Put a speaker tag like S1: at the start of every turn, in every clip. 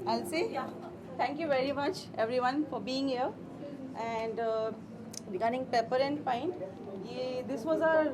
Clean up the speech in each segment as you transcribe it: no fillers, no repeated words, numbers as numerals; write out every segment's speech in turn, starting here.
S1: I'll say thank you very much, everyone, for being here. And regarding Pepper and Pint, this was our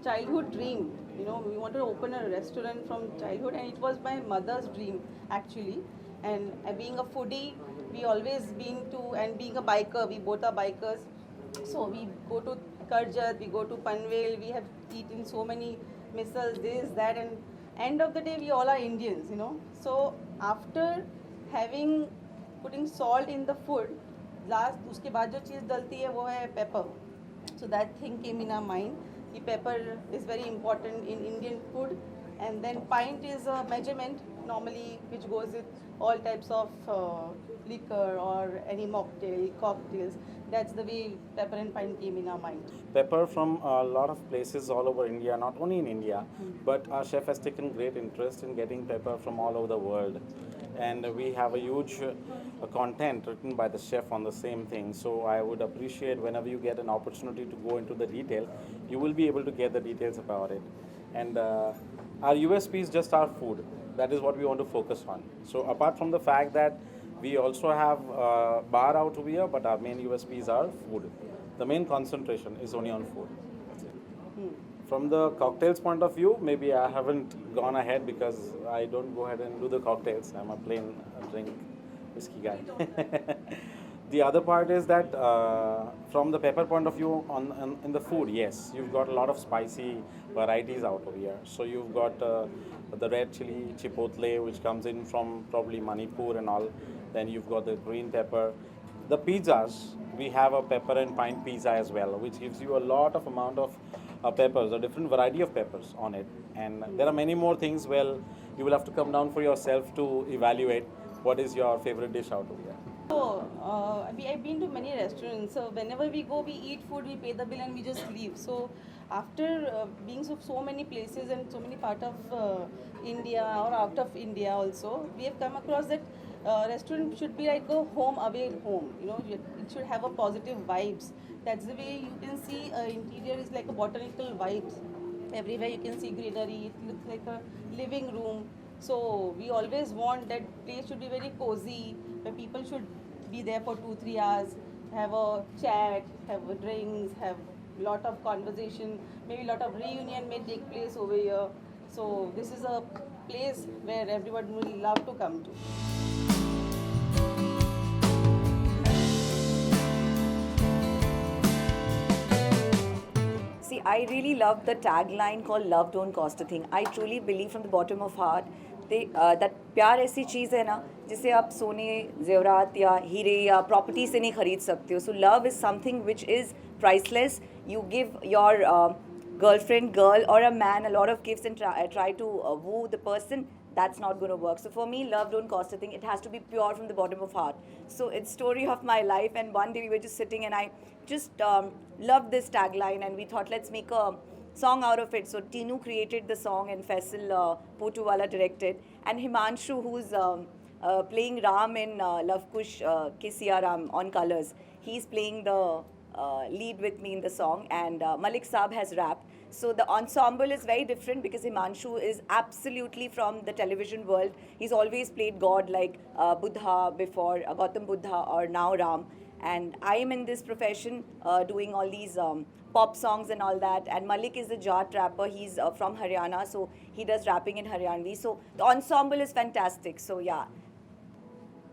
S1: childhood dream. We wanted to open a restaurant from childhood, and it was my mother's dream actually. And being a foodie, we always been to, and being a biker, we both are bikers. So we go to Karjat, we go to Panvel, we have eaten so many missiles, this, that, and end of the day, we all are Indians. So after having putting salt in the food, last उसके बाद जो चीज़ डलती है वो है paper. So that thing came in our mind. The pepper is very important in Indian food, and then pint is a measurement normally which goes with all types of liquor or any mocktail, cocktails. That's the way pepper and pint came in our mind.
S2: Pepper from a lot of places all over India, not only in India, but our chef has taken great interest in getting pepper from all over the world. And we have a huge content written by the chef on the same thing. So I would appreciate whenever you get an opportunity to go into the detail, you will be able to get the details about it. And our USP is just our food. That is what we want to focus on. So apart from the fact that we also have bar out over here, but our main USP is our food. The main concentration is only on food. That's it. From the cocktails point of view, maybe I haven't gone ahead because I don't go ahead and do the cocktails. I'm a plain drink whiskey guy. The other part is that from the pepper point of view in the food, yes, you've got a lot of spicy varieties out over here. So you've got the red chili chipotle, which comes in from probably Manipur and all. Then you've got the green pepper. The pizzas, we have a pepper and pint pizza as well, which gives you a lot of amount of peppers, a different variety of peppers on it. And there are many more things. Well, you will have to come down for yourself to evaluate what is your favorite dish out of here.
S1: So, I've been to many restaurants. So, whenever we go, we eat food, we pay the bill, and we just leave. So, after being so many places and so many part of India or out of India also, we have come across that restaurant should be like a home away home. It should have a positive vibes. That's the way you can see interior is like a botanical vibes. Everywhere you can see greenery. It looks like a living room. So we always want that place should be very cozy, where people should be there for 2-3 hours, have a chat, have a drinks, have lot of conversation, maybe lot of reunion may take place over here. So this is a place where everyone will love to come to.
S3: See, I really love the tagline called "Love don't cost a thing." I truly believe from the bottom of heart that प्यार ऐसी चीज़ है ना जिसे आप सोने जेवरात या हीरे या प्रॉपर्टी से नहीं खरीद सकते हो. So love is something which is priceless. You give your girlfriend, girl, or a man a lot of gifts and try to woo the person. That's not going to work. So for me, love don't cost a thing. It has to be pure from the bottom of heart. So it's story of my life. And one day we were just sitting and I just loved this tagline and we thought, let's make a song out of it. So Tinu created the song and Faisal Potuwala directed. And Himanshu, who's playing Ram in Love Kush Kisiya Ram on Colors, he's playing the lead with me in the song. And Malik Saab has rapped. So the ensemble is very different because Himanshu is absolutely from the television world. He's always played God like Buddha before, Gautam Buddha or now Ram. And I am in this profession doing all these pop songs and all that. And Malik is a Jat rapper. He's from Haryana, so he does rapping in Haryanvi. So the ensemble is fantastic. So yeah,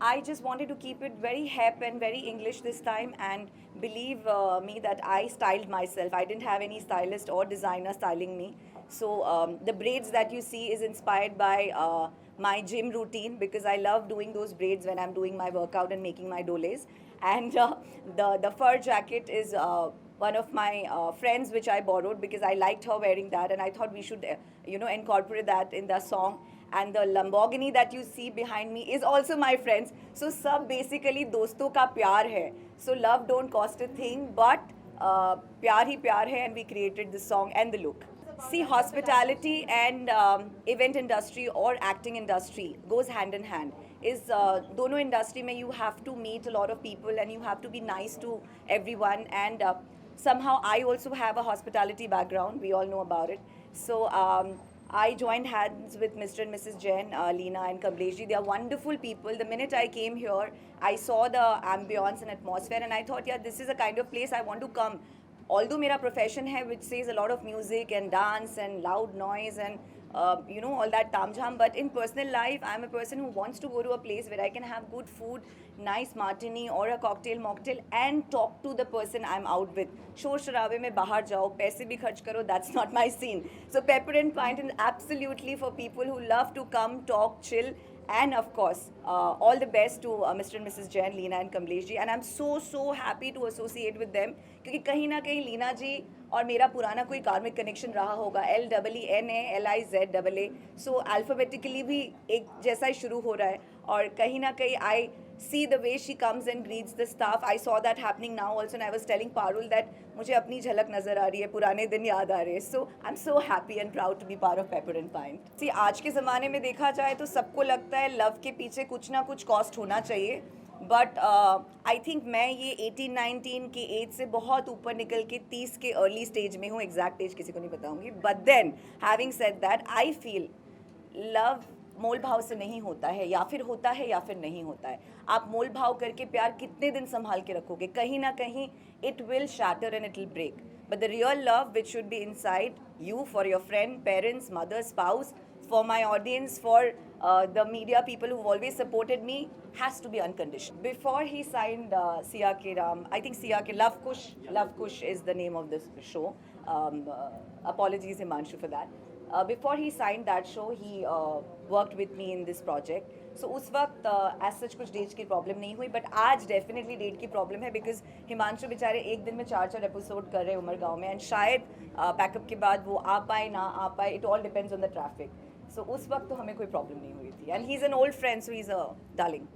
S3: I just wanted to keep it very hip and very English this time, and believe me that I styled myself. I didn't have any stylist or designer styling me. So the braids that you see is inspired by my gym routine because I love doing those braids when I'm doing my workout and making my doles. And the fur jacket is one of my friends which I borrowed because I liked her wearing that, and I thought we should incorporate that in the song. And the Lamborghini that you see behind me is also my friends. So sab basically dosto ka pyar hai. So love don't cost a thing, but pyar hi pyar hai, and we created the song and the look. See, hospitality and event industry or acting industry goes hand in hand. Is dono industry mein you have to meet a lot of people and you have to be nice to everyone. And somehow I also have a hospitality background. We all know about it. So I joined hands with Mr. and Mrs. Jain, Leena and Kamlesh ji. They are wonderful people. The minute I came here, I saw the ambience and atmosphere, and I thought, yeah, this is a kind of place I want to come. Although मेरा profession है, which says a lot of music and dance and loud noise and all that tamjham, but in personal life, I'm a person who wants to go to a place where I can have good food, nice martini or a cocktail, mocktail, and talk to the person I'm out with. शोर शराबे में बाहर जाओ, पैसे भी खर्च करो, that's not my scene. So Pepper and Pint is absolutely for people who love to come, talk, chill. And of course, all the best to Mr. and Mrs. Jain, Leena and Kamlesh ji. And I'm so happy to associate with them. क्योंकि कहीं ना कहीं लीना जी और मेरा पुराना कोई karmic connection रहा होगा. LEENA सो अल्फ़ाबेटिकली भी एक जैसा ही शुरू हो रहा है. और कहीं ना कहीं आई see the way she comes and greets the staff. I saw that happening now also, and I was telling Parul that मुझे अपनी झलक नज़र आ रही है, पुराने दिन याद आ रहे हैं. So I'm so happy and proud to be part of Pepper and Pint. See, आज के ज़माने में देखा जाए तो सबको लगता है लव के पीछे कुछ ना कुछ कॉस्ट होना चाहिए. बट आई थिंक मैं ये 18-19 की एज से बहुत ऊपर निकल के 30 के अर्ली स्टेज में हूँ. एग्जैक्ट एज किसी को नहीं बताऊँगी. But then having said that, I feel love मोल भाव से नहीं होता है, या फिर होता है या फिर नहीं होता है. आप मोल भाव करके प्यार कितने दिन संभाल के रखोगे, कहीं ना कहीं it will shatter and it will break. But the real love which should be inside you for your friend, parents, mother, spouse, for my audience, for the media people who've always supported me, has to be unconditional. Before he signed Siya Ke Ram, I think Siya Ke Love Kush is the name of this show. Apologies Himanshu for that. Before he signed that show, he worked with me in this project. So उस वक्त as such कुछ date की problem नहीं हुई. But आज definitely date की problem है, because Himanshu बेचारे एक दिन में 4 एपिसोड कर रहे हैं उमरगांव में. एंड शायद पैकअप के बाद वो आ पाए ना आ पाए, it all depends on the traffic. So उस वक्त तो हमें कोई प्रॉब्लम नहीं हुई थी. And he is an old friend, so he is a darling.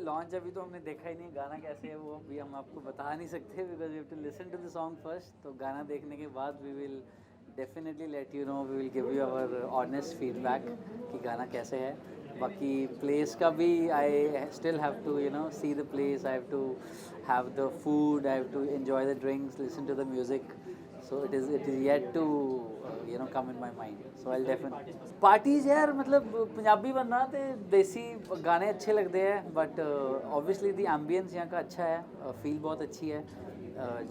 S4: Launch अभी तो हमने देखा ही नहीं, गाना कैसे है वो अभी हम आपको बता नहीं सकते, because we have to listen to the song first. तो गाना देखने के बाद we will definitely let you know, we will give you our honest feedback कि गाना कैसे है. बाकी प्लेस का भी I still have to see the place, I have to have the food, I have to enjoy the drinks, listen to the music. So it is yet to come in my mind. So I'll definitely parties यार, मतलब पंजाबी बनना तो देसी गाने अच्छे लगते हैं. But obviously the ambience यहाँ का अच्छा है, फील बहुत अच्छी है.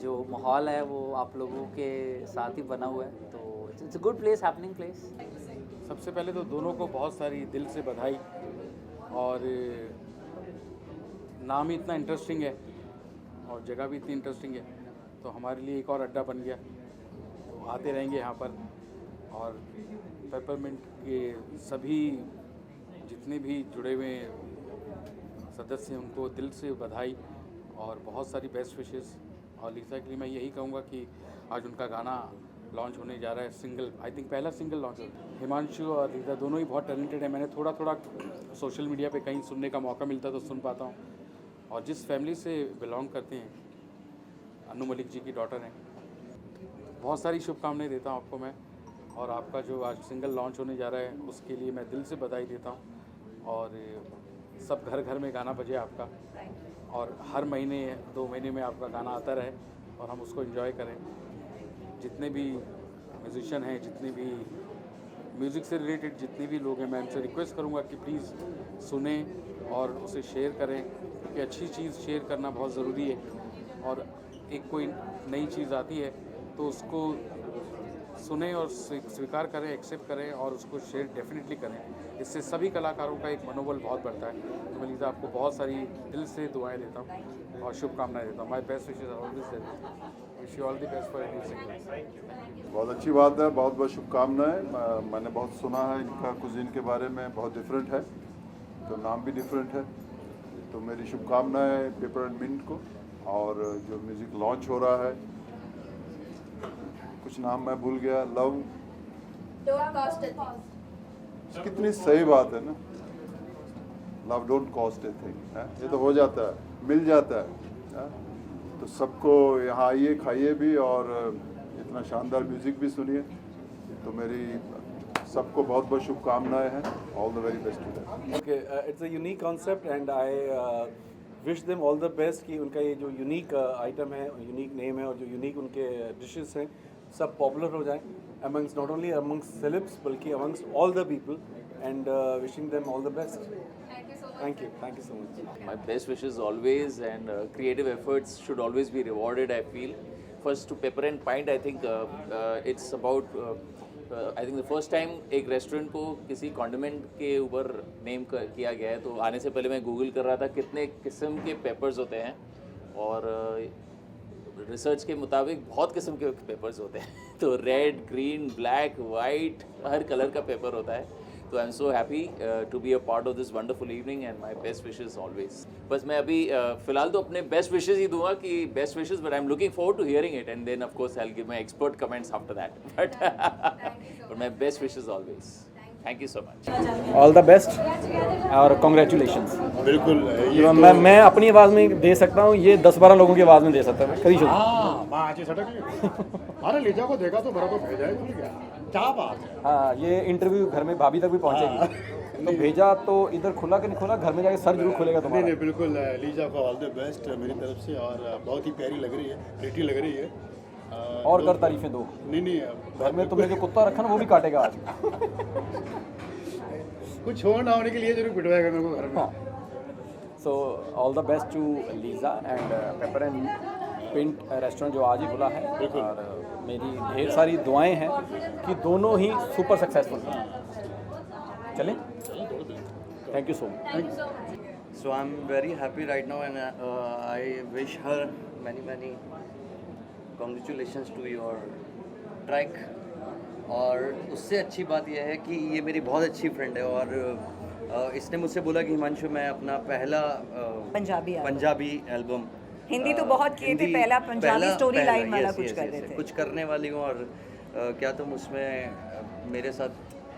S4: जो माहौल है वो आप लोगों के साथ ही बना हुआ है. तो it's a good place, happening place.
S5: सबसे पहले तो दोनों को बहुत सारी दिल से बधाई. और नाम ही इतना इंटरेस्टिंग है और जगह भी इतनी इंटरेस्टिंग है, तो हमारे लिए एक और अड्डा बन गया. तो आते रहेंगे यहाँ पर. और पेपरमिंट के सभी जितने भी जुड़े हुए सदस्य हैं उनको दिल से बधाई और बहुत सारी बेस्ट विशेस. और लीसा के लिए मैं यही कहूँगा कि आज उनका गाना लॉन्च होने जा रहा है, सिंगल, आई थिंक पहला सिंगल लॉन्च हो. हिमांशु और लीसा दोनों ही बहुत टैलेंटेड है. मैंने थोड़ा सोशल मीडिया पे कहीं सुनने का मौका मिलता तो सुन पाता हूँ. और जिस फैमिली से बिलोंग करते हैं, अनु मलिक जी की डॉटर हैं, बहुत सारी शुभकामनाएं देता हूँ आपको मैं. और आपका जो आज सिंगल लॉन्च होने जा रहा है उसके लिए मैं दिल से बधाई देता हूँ. और सब घर घर में गाना बजे आपका, और हर महीने 2 महीने में आपका गाना आता रहे और हम उसको एंजॉय करें. जितने भी म्यूजिशियन हैं, जितने भी म्यूज़िक से रिलेटेड जितने भी लोग हैं, मैं उनसे रिक्वेस्ट करूँगा कि प्लीज़ सुने और उसे शेयर करें, क्योंकि अच्छी चीज़ शेयर करना बहुत ज़रूरी है. और एक कोई नई चीज़ आती है तो उसको सुने और स्वीकार करें, एक्सेप्ट करें और उसको शेयर डेफिनेटली करें. इससे सभी कलाकारों का एक मनोबल बहुत बढ़ता है. तो मैं लीजा आपको बहुत सारी दिल से दुआएं देता हूँ और शुभकामनाएं देता हूँ. माय बेस्ट विशेस ऑलवेज देता हूँ. Wish you all the best for any single.
S6: बहुत अच्छी बात है, बहुत बहुत शुभकामनाएं. मैंने बहुत सुना है इनका कुजीन के बारे में, बहुत डिफरेंट है, तो नाम भी डिफरेंट है. तो मेरी शुभकामनाएं पेपर एंड मिंट को. और जो म्यूज़िक लॉन्च हो रहा है, कुछ नाम मैं भूल गया, love
S7: don't cost a thing.
S6: कितनी सही बात है ना, love don't cost a thing. ये तो हो जाता है, मिल जाता है. तो सबको यहाँ आइए, खाइए भी और इतना शानदार म्यूज़िक भी सुनिए. तो मेरी सबको बहुत बहुत शुभकामनाएं हैं. All the very best to that.
S2: Okay, it's a unique concept and I wish them all the best कि उनका ये जो यूनिक आइटम है, यूनिक नेम है और जो यूनिक उनके डिशेस हैं सब पॉपुलर हो जाएं amongst not only amongst celebs बल्कि amongst all the people and wishing them all the best. Thank you so much.
S8: My best wishes always, and creative efforts should always be rewarded, I feel. First to Pepper and Pint, I think it's about I think the first time एक restaurant को किसी condiment के ऊपर name किया गया है, तो आने से पहले मैं गूगल कर रहा था कितने किस्म के पेपर्स होते हैं, और रिसर्च के मुताबिक बहुत किस्म के पेपर्स होते हैं तो रेड, ग्रीन, ब्लैक, वाइट, हर कलर का पेपर होता है. तो I am so happy to be a part of this wonderful evening and my best wishes always. बस मैं अभी फ़िलहाल तो अपने बेस्ट विशेज़ ही दूंगा कि best wishes, but I am looking forward to hearing it and then of course I will give my expert comments after that. But my best wishes always. Thank you so much.
S9: All the best और congratulations.
S6: बिल्कुल
S9: मैं अपनी आवाज़ में दे सकता हूँ, ये 10-12 लोगों की आवाज़ में दे सकता हूँ. कभी
S10: हाँ माँ अच्छी सटक अरे लीजा को देखा तो मेरा को भेजा ही भूल गया. क्या बात है.
S9: हाँ, ये इंटरव्यू घर में भाभी तक भी पहुँचेगी. तो भेजा तो इधर खुला कि नहीं खुला, घर में जाके सर जरूर खुलेगा
S10: नहीं
S9: तुम्हारा.
S10: नहीं बिल्कुल लीजा को ऑल द बेस्ट मेरी तरफ से, और बहुत ही प्यारी लग रही है, प्रिटी लग रही है.
S9: और कर तारीफें दो.
S10: नहीं
S9: घर में तुमने जो कुत्ता रखा ना वो भी काटेगा आज.
S10: कुछ हो ना होने के लिए जरूर पिटवाएगा मेरे को घर में.
S9: So all the best to Liza and pepper and pint restaurant जो आज ही खुला है. और मेरी ढेर सारी दुआएं हैं कि दोनों ही सुपर सक्सेसफुल हैं. चलें. Thank you so much.
S11: So I'm very happy right now, and I wish her many congratulations to your track. और उससे अच्छी बात यह है कि ये मेरी बहुत अच्छी फ्रेंड है, और इसने मुझसे बोला कि हिमांशु मैं अपना पहला पंजाबी एल्बम,
S3: हिंदी तो बहुत किए थे, पहला पंजाबी स्टोरी लाइन वाला कुछ कर रहे थे,
S11: कुछ करने वाली हूँ, और क्या तुम उसमें मेरे साथ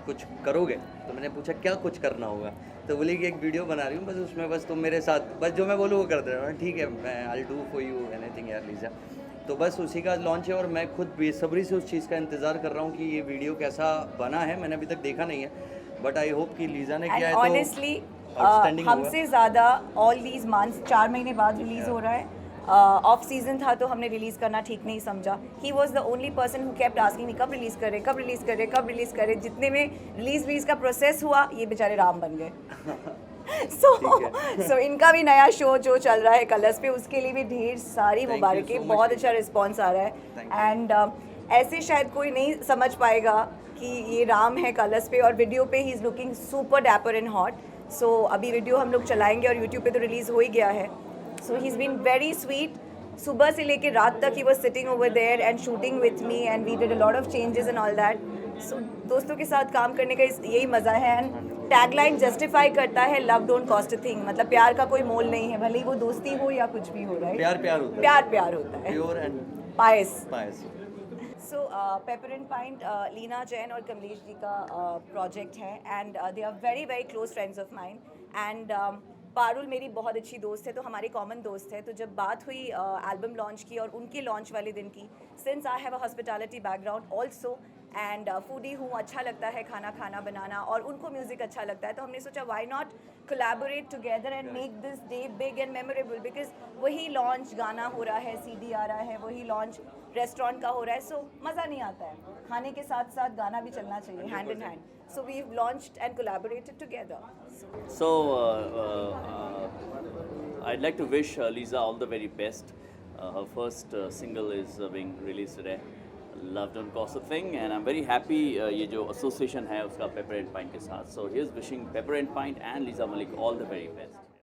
S11: कुछ करोगे? तो मैंने पूछा क्या कुछ करना होगा, तो बोली कि एक वीडियो बना रही हूँ, बस उसमें बस तुम मेरे साथ बस जो मैं बोलूँ वो कर दे रहा हूँ. ठीक है, मैं I do for you anything यार लीजा. तो बस उसी का लॉन्च है, और मैं खुद बेसब्री से उस चीज़ का इंतज़ार कर रहा हूँ कि ये वीडियो कैसा बना है. मैंने अभी तक देखा नहीं है, बट आई होप कि लीजा ने किया है तो
S3: ऑनेस्टली
S11: outstanding
S3: हमसे ज़्यादा ऑल दीज मंथ्स 4 महीने बाद रिलीज़ हो रहा है. ऑफ सीजन था तो हमने रिलीज़ करना ठीक नहीं समझा. He was the only person who kept asking me कब रिलीज़ करे, कब रिलीज़ करे, कब रिलीज़ करे. जितने में रिलीज़ का प्रोसेस हुआ ये बेचारे राम बन गए. सो इनका भी नया शो जो चल रहा है कलर्स पे, उसके लिए भी ढेर सारी मुबारकें. बहुत अच्छा रिस्पॉन्स आ रहा है, एंड ऐसे शायद कोई नहीं समझ पाएगा कि ये राम है कलर्स पे, और वीडियो पे he is looking super dapper and hot. So अभी वीडियो हम लोग चलाएंगे और यूट्यूब पे तो रिलीज़ हो ही गया है. So he is been very sweet. सुबह से लेकर रात तक he was sitting over there and shooting with me, and we did a lot of changes and all that. So दोस्तों के साथ काम करने का यही मज़ा है. एंड टैगलाइन जस्टिफाई करता है love don't cost a thing. मतलब प्यार का कोई मोल नहीं है, भले ही वो दोस्ती हो या कुछ भी हो रहा है. प्यार होता है.
S11: Pure and
S3: pious. So pepper and pint Leena Jain और कमलेश जी का प्रोजेक्ट है, and they are very close friends of mine. And Parul मेरी बहुत अच्छी दोस्त है, तो हमारे कॉमन दोस्त है. तो जब बात हुई एल्बम लॉन्च की और उनके लॉन्च वाले दिन की, since I have a hospitality background also and foodie हूँ, अच्छा लगता है खाना बनाना, और उनको म्यूज़िक अच्छा लगता है, तो हमने सोचा why not collaborate together and make this day big and memorable. Because वही लॉन्च गाना हो रहा है, CD आ रहा है, वही लॉन्च रेस्टोरेंट का हो रहा है. सो मज़ा नहीं आता है, खाने के साथ साथ गाना भी चलना चाहिए hand in hand. So we've launched and collaborated together.
S8: So I'd like to wish Lisa all the very best. Her first single is being released today. Love Don't Cost a Thing, and I'm very happy ये जो association है उसका Pepper and Pint के साथ. So here's wishing Pepper and Pint and Lisa Malik all the very best.